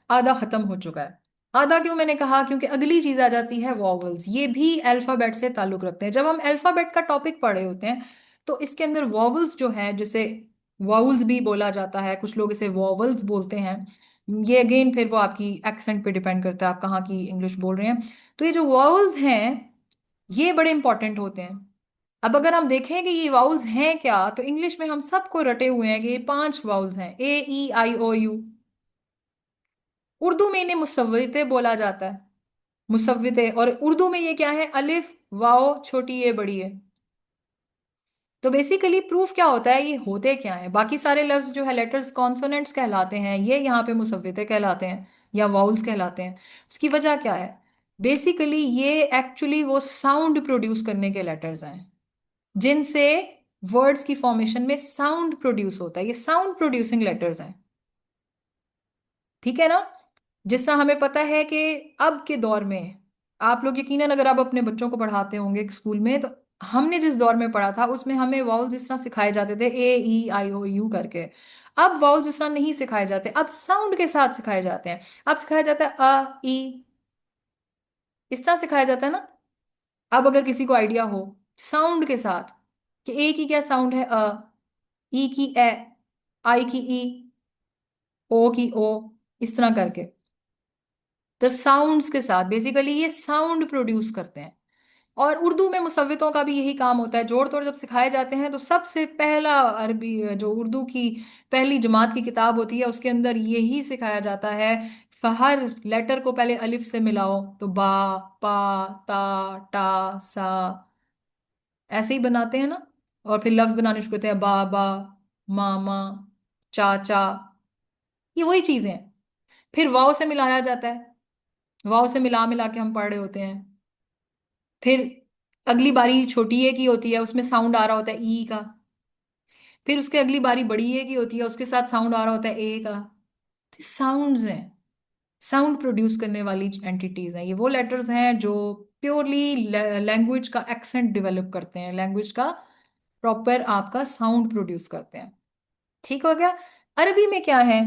आधा खत्म हो चुका है। आधा क्यों मैंने कहा? क्योंकि अगली चीज आ जाती है वॉवल्स। ये भी अल्फाबेट से ताल्लुक रखते हैं। जब हम अल्फाबेट का टॉपिक पढ़ रहे होते हैं तो इसके अंदर वॉवल्स जो है, जिसे वाउल्स भी बोला जाता है, कुछ लोग इसे वॉवल्स बोलते हैं। ये अगेन फिर वो आपकी एक्सेंट पे डिपेंड करता है, आप कहाँ की इंग्लिश बोल रहे हैं। तो ये जो वॉवल्स हैं ये बड़े इंपॉर्टेंट होते हैं। अब अगर हम देखें कि ये वाउल्स हैं क्या, तो इंग्लिश में हम सबको रटे हुए हैं कि ये 5 वाउल्स हैं, A E I O U। Urdu में इन्हें मुसव्विते बोला जाता है, मुसव्विते। और उर्दू में ये क्या है? अलिफ, वाओ, छोटी ये, बड़ी है। तो बेसिकली प्रूफ क्या होता है, ये होते क्या है? बाकी सारे लफ्ज जो है लेटर्स कॉन्सोनेंट्स कहलाते हैं, ये यहाँ पे मुसव्विते कहलाते हैं। या वाउल्स कहलाते हैं। उसकी वजह क्या है? बेसिकली ये एक्चुअली वो साउंड प्रोड्यूस करने के लेटर्स हैं जिनसे वर्ड्स की फॉर्मेशन में साउंड प्रोड्यूस होता है। ये साउंड प्रोड्यूसिंग लेटर्स हैं, ठीक है ना। जिससा हमें पता है कि अब के दौर में, आप लोग यकीनन अगर आप अपने बच्चों को पढ़ाते होंगे स्कूल में, तो हमने जिस दौर में पढ़ा था उसमें हमें वाउल्स जिस तरह सिखाए जाते थे, ए ई आई ओ यू करके। अब वाउल्स जिस तरह नहीं सिखाए जाते, अब साउंड के साथ सिखाए जाते हैं। अब सिखाया जाता है अ ई, इस तरह सिखाया जाता है ना। अब अगर किसी को आइडिया हो साउंड के साथ कि ए की क्या साउंड है अ, ई की ए, आई की ई, ओ की ओ, इस तरह करके, तो साउंड्स के साथ बेसिकली ये साउंड प्रोड्यूस करते हैं। और उर्दू में मुसव्वितों का भी यही काम होता है। जोड़ तोड़ जब सिखाए जाते हैं तो सबसे पहला अरबी जो उर्दू की पहली जमात की किताब होती है उसके अंदर यही सिखाया जाता है। हर लेटर को पहले अलिफ से मिलाओ, तो बा, पा, ता, टा, सा, ऐसे ही बनाते हैं ना। और फिर लफ्ज बनाने शुरू करते हैं, बाबा, मामा, चाचा, ये वही चीजें हैं। फिर वाव से मिलाया जाता है, वाव से मिला मिला के हम पढ़ रहे होते हैं। फिर अगली बारी छोटी ए की होती है, उसमें साउंड आ रहा होता है ई का। फिर उसके अगली बारी बड़ी ए की होती है, उसके साथ साउंड आ रहा होता है ए का। साउंड्स हैं, साउंड प्रोड्यूस करने वाली एंटिटीज हैं। ये वो लेटर्स हैं जो प्योरली लैंग्वेज का एक्सेंट डेवलप करते हैं, लैंग्वेज का प्रॉपर आपका साउंड प्रोड्यूस करते हैं। ठीक हो गया। अरबी में क्या है?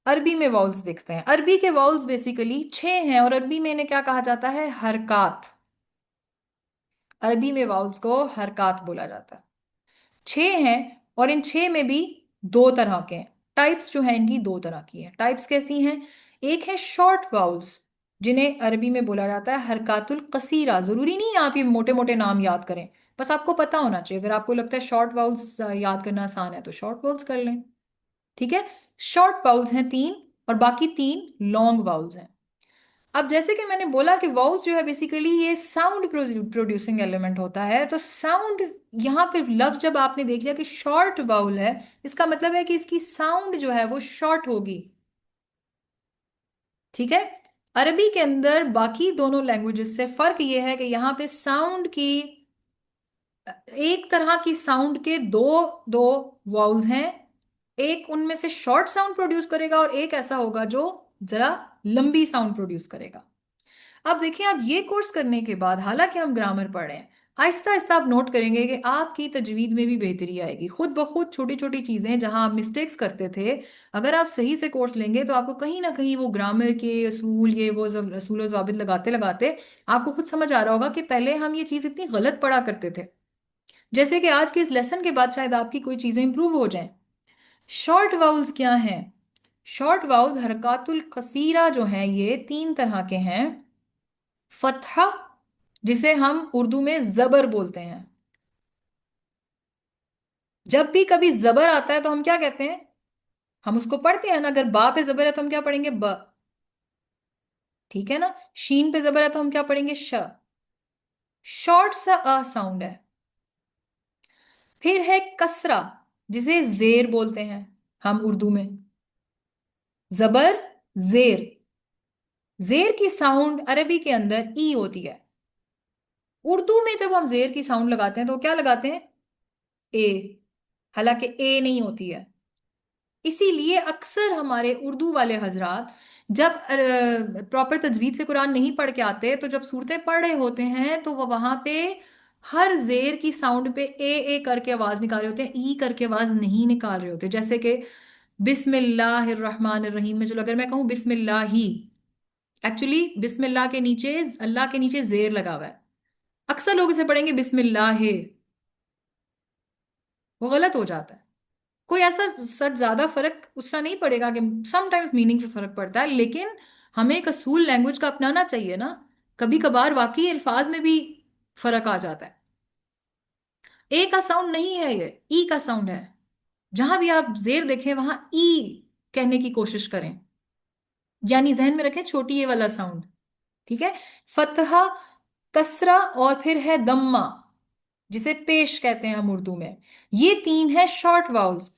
अरबी में वॉल्स देखते हैं। अरबी के वॉल्स बेसिकली 6 हैं, और अरबी में इन्हें क्या कहा जाता है? हरकात। अरबी में वाउल्स को हरकात बोला जाता है। 6 हैं, और इन 6 में भी दो तरह के हैं। टाइप्स जो हैं इनकी दो तरह की हैं। टाइप्स कैसी हैं? एक है शॉर्ट वाउल्स, जिन्हें अरबी में बोला जाता है हरकातुल कसीरा। जरूरी नहीं है आप ये मोटे मोटे नाम याद करें, बस आपको पता होना चाहिए। अगर आपको लगता है शॉर्ट वाउल्स याद करना आसान है तो शॉर्ट वाउल्स कर लें, ठीक है। शॉर्ट वाउल्स हैं 3, और बाकी 3 लॉन्ग वाउल्स हैं। अब जैसे कि मैंने बोला कि वाउल्स जो है बेसिकली ये साउंड प्रोड्यूसिंग एलिमेंट होता है। तो साउंड, यहाँ पे लफ्ज जब आपने देख लिया कि शॉर्ट वाउल है, इसका मतलब है कि इसकी साउंड जो है वो शॉर्ट होगी, ठीक है। अरबी के अंदर बाकी दोनों लैंग्वेजेस से फर्क ये है कि यहाँ पे साउंड की, एक तरह की साउंड के दो दो वाउल्स हैं। एक उनमें से शॉर्ट साउंड प्रोड्यूस करेगा, और एक ऐसा होगा जो जरा लंबी साउंड प्रोड्यूस करेगा। अब देखिए, आप ये कोर्स करने के बाद हालांकि हम ग्रामर पढ़ रहे हैं, आहिस्ता आहिस्ता आप नोट करेंगे कि आपकी तजवीद में भी बेहतरी आएगी। खुद ब खुद छोटी छोटी चीजें जहां आप मिस्टेक्स करते थे, अगर आप सही से कोर्स लेंगे तो आपको कहीं ना कहीं वो ग्रामर के असूल, ये वो असूल व ज़वाबित लगाते लगाते आपको खुद समझ आ रहा होगा कि पहले हम ये चीज इतनी गलत पढ़ा करते थे। जैसे कि आज के इस लेसन के बाद शायद आपकी कोई चीजें इंप्रूव हो जाएं। शॉर्ट वाउल्स क्या हैं? शॉर्ट वाउल्स हरकातुल कसीरा जो हैं ये 3 तरह के हैं। फतहा, जिसे हम उर्दू में जबर बोलते हैं। जब भी कभी जबर आता है तो हम क्या कहते हैं? हम उसको पढ़ते हैं ना, अगर बा पे जबर है तो हम क्या पढ़ेंगे? ब, ठीक है ना। शीन पे जबर है तो हम क्या पढ़ेंगे? श। शॉर्ट सा अ साउंड है। फिर है कसरा, जिसे जेर बोलते हैं हम उर्दू में। जबर, जेर। जेर की साउंड अरबी के अंदर ई होती है। उर्दू में जब हम जेर की साउंड लगाते हैं तो क्या लगाते हैं? ए, हालांकि ए नहीं होती है। इसीलिए अक्सर हमारे उर्दू वाले हजरात जब प्रॉपर तजवीद से कुरान नहीं पढ़ के आते, तो जब सूरतें पढ़ रहे होते हैं तो वह वहां पे हर जेर की साउंड पे ए करके आवाज निकाल रहे होते हैं, ई करके आवाज नहीं निकाल रहे होते। जैसे कि बिस्मिल्लाहिर्रहमानिर्रहीम में, चलो अगर मैं कहूँ बिस्मिल्लाही, एक्चुअली बिस्मिल्लाह के नीचे, अल्लाह के नीचे जेर लगा हुआ है। अक्सर लोग इसे पढ़ेंगे बिस्मिल्लाह, वो गलत हो जाता है। कोई ऐसा सच ज्यादा फर्क उसका नहीं पड़ेगा कि समटाइम्स मीनिंग पे फर्क पड़ता है, लेकिन हमें एक असूल लैंग्वेज का अपनाना चाहिए ना। कभी कभार वाकई अल्फाज में भी फर्क आ जाता है। ए का साउंड नहीं है, ये ई का साउंड है। जहां भी आप जेर देखें वहां ई कहने की कोशिश करें, यानी जहन में रखें छोटी ए वाला साउंड, ठीक है। फतहा, कसरा, और फिर है दम्मा, जिसे पेश कहते हैं हम उर्दू में। ये 3 है शॉर्ट वाउल्स,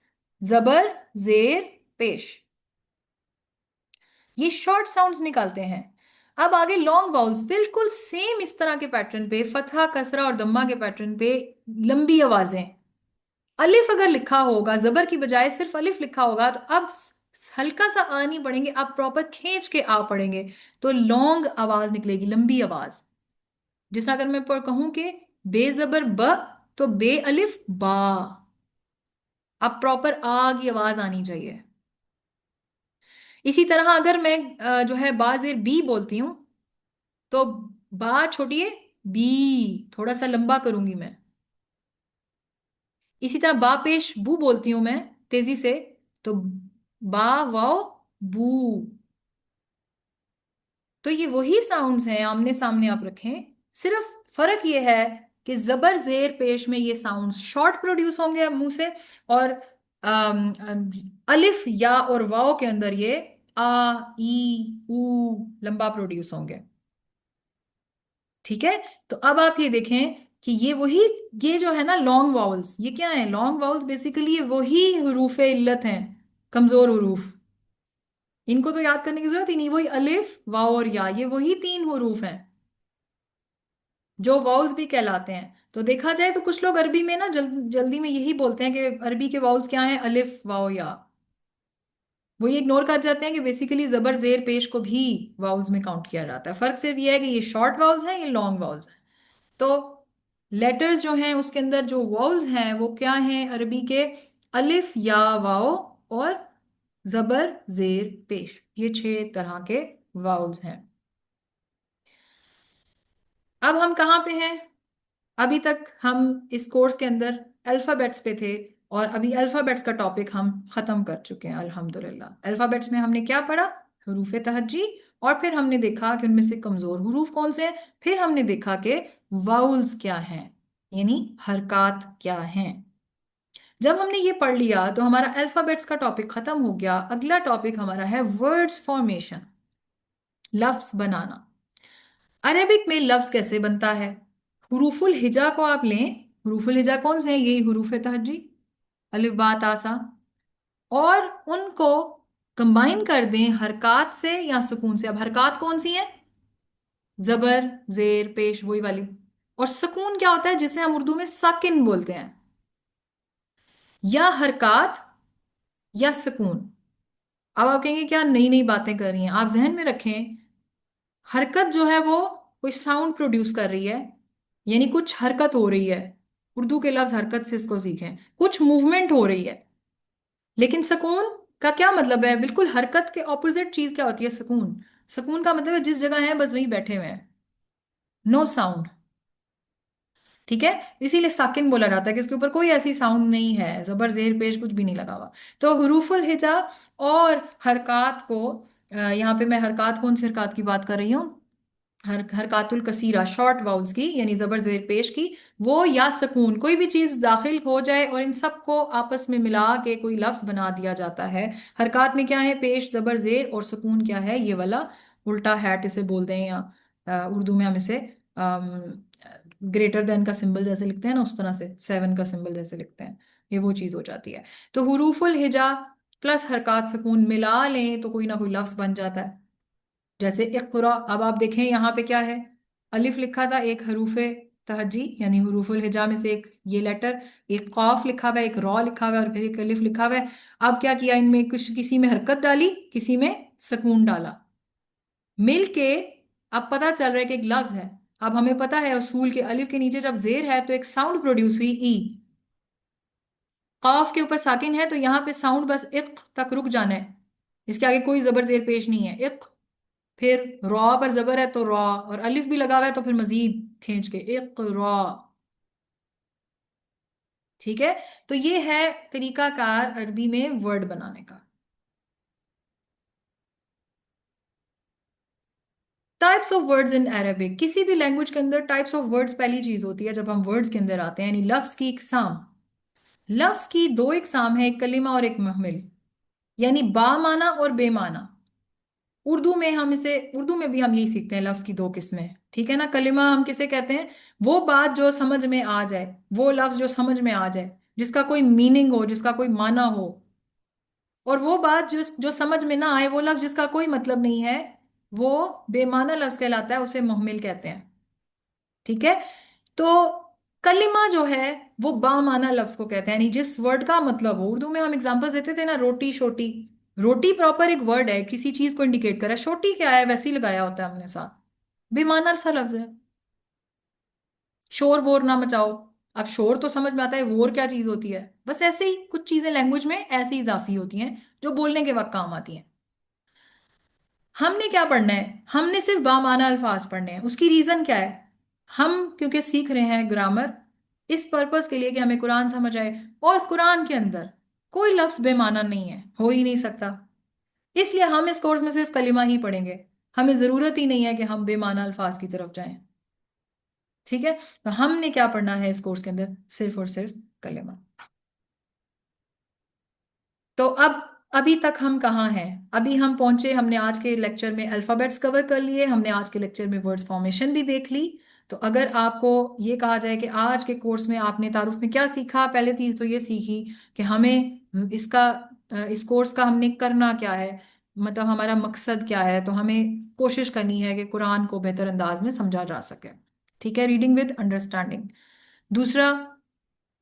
जबर, जेर, पेश। ये शॉर्ट साउंड्स निकालते हैं। अब आगे लॉन्ग वाउल्स, बिल्कुल सेम इस तरह के पैटर्न पे, फतहा कसरा और दम्मा के पैटर्न पे, लंबी आवाजें। अलिफ अगर लिखा होगा, जबर की बजाय सिर्फ अलिफ लिखा होगा, तो अब हल्का सा आ नहीं पढ़ेंगे, आप प्रॉपर खींच के आ पढ़ेंगे, तो लॉन्ग आवाज निकलेगी, लंबी आवाज। जिस अगर मैं पर कहूं कि बे जबर ब, तो बे अलिफ बा। अब प्रॉपर आ की आवाज आनी चाहिए। इसी तरह अगर मैं जो है बा जेर बी बोलती हूँ, तो बा छोटी है, बी थोड़ा सा लंबा करूंगी मैं। इसी तरह बा पेश बू बोलती हूं मैं तेजी से, तो बा वाओ बू। तो ये वही साउंड्स हैं, आमने सामने आप रखें, सिर्फ फर्क ये है कि जबर जेर पेश में ये साउंड्स शॉर्ट प्रोड्यूस होंगे अब मुंह से, और अलिफ या और वाओ के अंदर ये आ ई ऊ लंबा प्रोड्यूस होंगे। ठीक है। तो अब आप ये देखें कि ये वही, ये जो है ना लॉन्ग वाउल्स, ये क्या है, लॉन्ग वाउल्स बेसिकली ये वही हरूफ इल्लत हैं, कमजोर हरूफ। इनको तो याद करने की जरूरत ही नहीं, वही अलिफ वाओ और या, ये वही तीन हरूफ हैं जो वाउल्स भी कहलाते हैं। तो देखा जाए तो कुछ लोग अरबी में ना जल्दी में यही बोलते हैं कि अरबी के वाउल्स क्या हैं, अलिफ वाओ या। वो ये इग्नोर कर जाते हैं कि बेसिकली जबर जेर पेश को भी वाउल्स में काउंट किया जाता है। फर्क सिर्फ ये है कि ये शॉर्ट वाउल्स हैं, ये लॉन्ग वाउल्स हैं। तो लेटर्स जो हैं उसके अंदर जो वाउल्स हैं वो क्या हैं अरबी के, अलिफ या वाओ और जबर जेर पेश, ये 6 तरह के वाउल्स हैं। अब हम कहाँ पे हैं, अभी तक हम इस कोर्स के अंदर अल्फाबेट्स पे थे, और अभी अल्फाबेट्स का टॉपिक हम खत्म कर चुके हैं अल्हम्दुलिल्लाह। अल्फाबेट्स में हमने क्या पढ़ा, हरूफ तहज्जी, और फिर हमने देखा कि उनमें से कमजोर हरूफ कौन से हैं, फिर हमने देखा कि वाउल्स क्या हैं, यानी हरकत क्या हैं। जब हमने ये पढ़ लिया तो हमारा अल्फाबेट्स का टॉपिक खत्म हो गया। अगला टॉपिक हमारा है वर्ड्स फॉर्मेशन, लफ्ज बनाना। अरेबिक में लफ्ज कैसे बनता है, हुरूफुल हिजा को आप लें, हुरूफुल हिजा कौन से हैं, यही हुरूफ तहज्जी, अलिफ बा ता सा, और उनको कंबाइन कर दें हरकत से या सुकून से। अब हरकत कौन सी है, जबर जेर पेश वही वाली, और सुकून क्या होता है जिसे हम उर्दू में साकिन बोलते हैं। या हरकत या सुकून। अब आप कहेंगे क्या नई नई बातें कर रही हैं, आप जहन में रखें, हरकत जो है वो कोई साउंड प्रोड्यूस कर रही है, यानी कुछ हरकत हो रही है। उर्दू के लफ्ज हरकत से इसको सीखें, कुछ मूवमेंट हो रही है। लेकिन सुकून का क्या मतलब है, बिल्कुल हरकत के ऑपोजिट चीज क्या होती है, सुकून। सुकून का मतलब है जिस जगह है बस वहीं बैठे हुए हैं, नो साउंड। ठीक है। इसीलिए साकिन बोला जाता है कि इसके ऊपर कोई ऐसी साउंड नहीं है, जबर जेर पेश कुछ भी नहीं लगा हुआ। तो हुरूफुल हिजा और हरकत को, यहाँ पे मैं हरकत, कौन सी हरकत की बात कर रही हूँ, हरकातुल कसीरा शॉर्ट वाउल्स की, यानी जबर जेर पेश की, वो या सुकून, कोई भी चीज दाखिल हो जाए और इन सबको आपस में मिला के कोई लफ्ज बना दिया जाता है। हरकत में क्या है, पेश जबर जेर, और सुकून क्या है, ये वाला उल्टा हैट इसे बोलते हैं, या उर्दू में हम इसे ग्रेटर देन का सिंबल जैसे लिखते हैं ना, उस तरह से 7 का सिंबल जैसे लिखते हैं, ये वो चीज हो जाती है। तो हुरूफुल हिजा प्लस हरकत सुकून मिला लें तो कोई ना कोई लफ्ज बन जाता है। जैसे इक़्रा, अब आप देखें यहाँ पे क्या है, अलिफ लिखा था, एक हरूफे तहजी यानी हुरूफुल हिजा में से एक ये लेटर, एक कॉफ लिखा हुआ है, एक रॉ लिखा हुआ है, और फिर एक अलिफ लिखा हुआ है। अब क्या किया, इनमें कुछ, किसी में हरकत डाली, किसी में सुकून डाला, मिल के अब पता चल रहा है कि एक लफ्ज है। अब हमें पता है उसूल के, अलिफ के नीचे जब जेर है तो एक साउंड प्रोड्यूस हुई ई, कॉफ के ऊपर साकिन है तो यहाँ पे साउंड बस इक तक रुक जाना है, इसके आगे कोई जबर जेर पेश नहीं है, इक। फिर रॉ पर जबर है तो रॉ, और अलिफ भी लगा हुआ है तो फिर मजीद खींच के एक रॉ। ठीक है। तो ये है तरीकाकार अरबी में वर्ड बनाने का। Types of words in Arabic, किसी भी लैंग्वेज के अंदर टाइप्स ऑफ वर्ड्स पहली चीज होती है जब हम वर्ड्स के अंदर आते हैं, यानी लफ्ज की इकसाम। लफ्ज की दो इकसाम है, एक कलिमा और एक महमिल, यानी बामाना और बेमाना। उर्दू में हम इसे, उर्दू में भी हम यही सीखते हैं, लफ्ज की दो किस्में। ठीक है ना, कलिमा हम किसे कहते हैं, वो बात जो समझ में आ जाए, वो लफ्ज जो समझ में आ जाए, जिसका कोई मीनिंग हो, जिसका कोई माना हो। और वो बात जो जो समझ में ना आए, वो लफ्ज जिसका कोई मतलब नहीं है, वो बेमाना लफ्ज कहलाता है, उसे मुहम्मिल कहते हैं। ठीक है। तो कलिमा जो है वो बामाना लफ्ज को कहते हैं, यानी जिस वर्ड का मतलब हो। उर्दू में हम एग्जांपल्स देते थे ना, रोटी शोटी। रोटी प्रॉपर एक वर्ड है, किसी चीज को इंडिकेट कर रहा है। शोटी क्या है, वैसे ही लगाया होता है हमने साथ। बेमाना सा लफ्ज है। शोर वोर ना मचाओ। अब शोर तो समझ में आता है, वोर क्या चीज होती है। बस ऐसे ही कुछ चीजें लैंग्वेज में ऐसे ही इजाफी होती हैं, जो बोलने के वक्त काम आती हैं। हमने क्या पढ़ना है, हमने सिर्फ बामाना अल्फाज पढ़ने हैं। उसकी रीजन क्या है, हम क्योंकि सीख रहे हैं ग्रामर, इस पर्पस के लिए कि हमें कुरान समझ आए। और कुरान के अंदर कोई लफ्ज बेमाना नहीं है, हो ही नहीं सकता। इसलिए हम इस कोर्स में सिर्फ कलिमा ही पढ़ेंगे। हमें जरूरत ही नहीं है कि हम बेमाना अल्फाज की तरफ जाएं। ठीक है। तो हमने क्या पढ़ना है इस कोर्स के अंदर, सिर्फ और सिर्फ कलिमा। तो अब अभी तक हम कहाँ हैं। अभी हम पहुंचे, हमने आज के लेक्चर में अल्फाबेट्स कवर कर लिए, हमने आज के लेक्चर में वर्ड्स फॉर्मेशन भी देख ली। तो अगर आपको ये कहा जाए कि आज के कोर्स में आपने तारुफ में क्या सीखा, पहले चीज तो ये सीखी कि हमें इसका इस कोर्स का हमने करना क्या है, मतलब हमारा मकसद क्या है। तो हमें कोशिश करनी है कि कुरान को बेहतर अंदाज में समझा जा सके। ठीक है, रीडिंग विद अंडरस्टैंडिंग। दूसरा,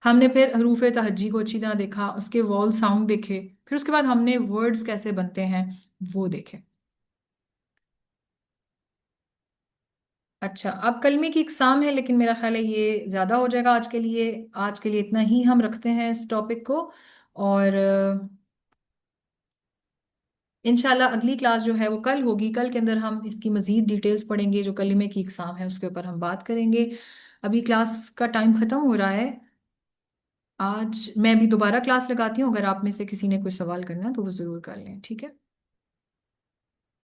हमने फिर हरूफ तहज्जी को अच्छी तरह देखा, उसके वॉल साउंड देखे। फिर उसके बाद हमने वर्ड्स कैसे बनते हैं वो देखे। अच्छा, अब कलमे की एग्जाम है, लेकिन मेरा ख्याल है ये ज़्यादा हो जाएगा आज के लिए। आज के लिए इतना ही हम रखते हैं इस टॉपिक को। और इंशाल्लाह अगली क्लास जो है वो कल होगी। कल के अंदर हम इसकी मज़ीद डिटेल्स पढ़ेंगे, जो कलमे की एग्जाम है उसके ऊपर हम बात करेंगे। अभी क्लास का टाइम ख़त्म हो रहा है। आज मैं भी दोबारा क्लास लगाती हूँ, अगर आप में से किसी ने कोई सवाल करना है तो वो ज़रूर कर लें। ठीक है।